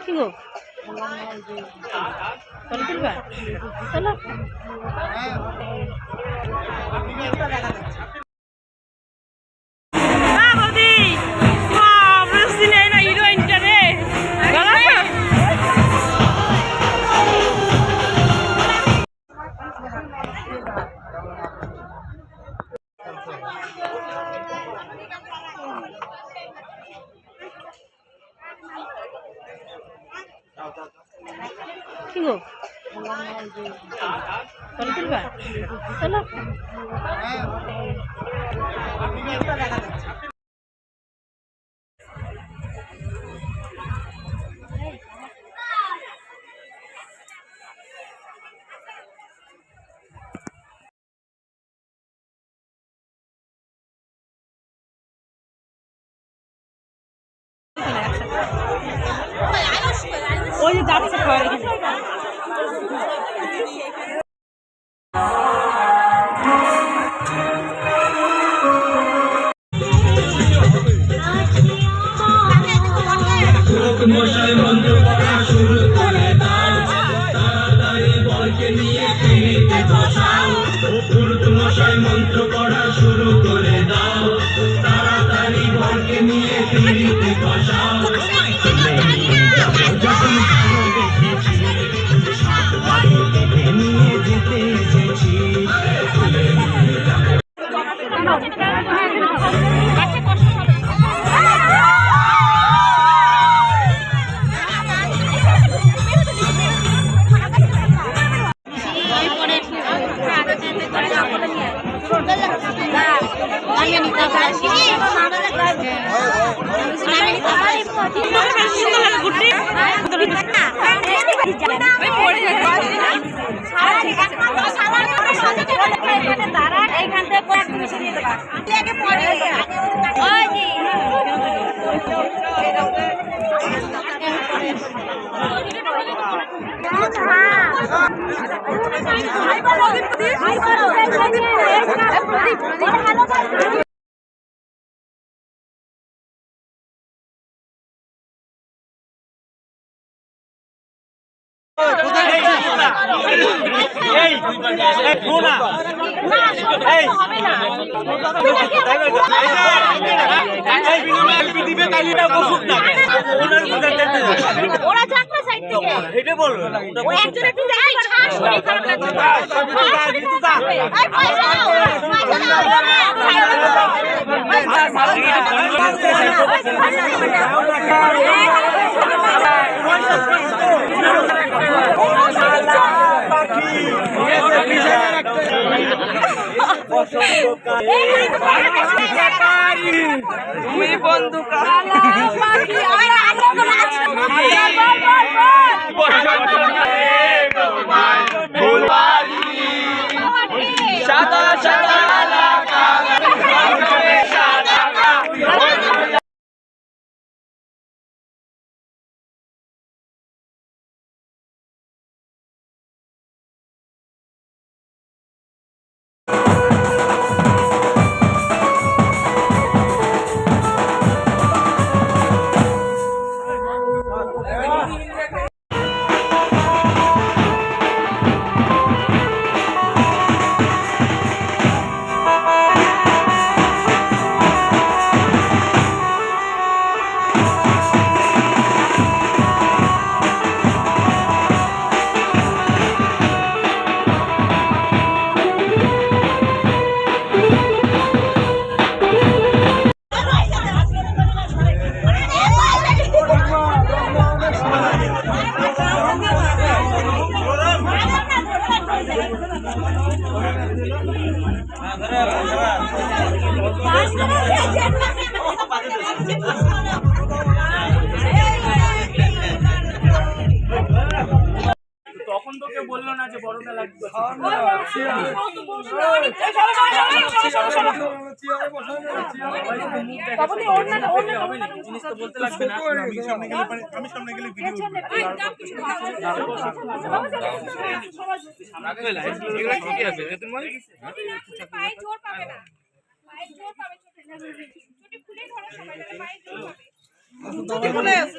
কি গো ফটো তুলবা চলো কি গো ফটো তুলবা চলো ওই যে যাচ্ছে মশাই মন্ত্র পড়া শুরু করে দাও তাড়াতাড়ি বলকে নিয়ে পিড়িতে বসাও পুরুত মশাই মন্ত্র পড়া শুরু করে দাও তাড়াতাড়ি বলকে নিয়ে পিড়িতে বসাও নিয়ে যেতে এসেছি তখন তো কেউ বললো না যে বড়টা লাগবে। হবে না, জিনিস তো বলতে লাগবে না। আমি সামনে গেলে ভিডিও ঠিকই আছে তোমার পায়ে জোর পাবে না, পায়ে জোর পাবে ছুটি খুলে ধরো সবাই, পায়ে জোর পাবে। ছুটি খুলে আছে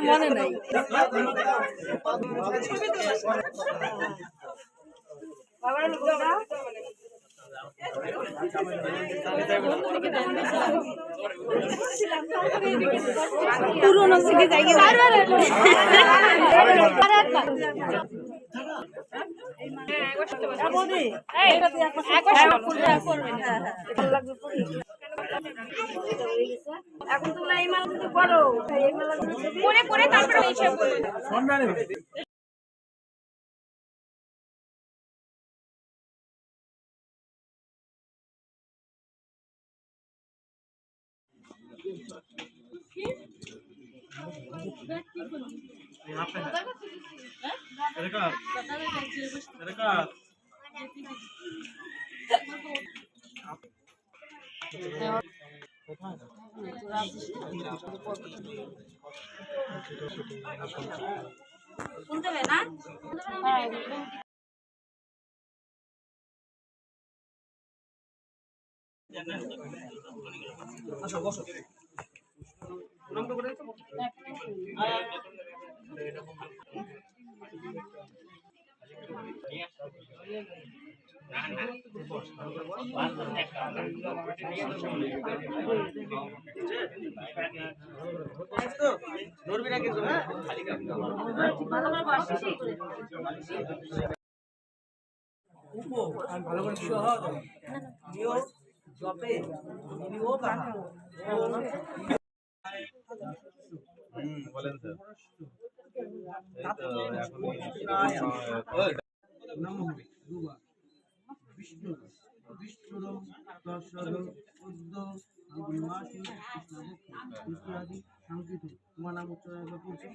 মনে নাই পুরোনো সিটি জায়গা এখন তোমরা এই মাল যদি করো পরে পরে তারপরে এসে বলবে। শুনতে হবে না? বলেন বিষ্ণু বিষ্ণুর দর্শন উদ্য গুণমাসী কৃষ্ণভক্তি বিষ্ণুরাদি সংকৃত তোমার নাম উচ্চারণ করছি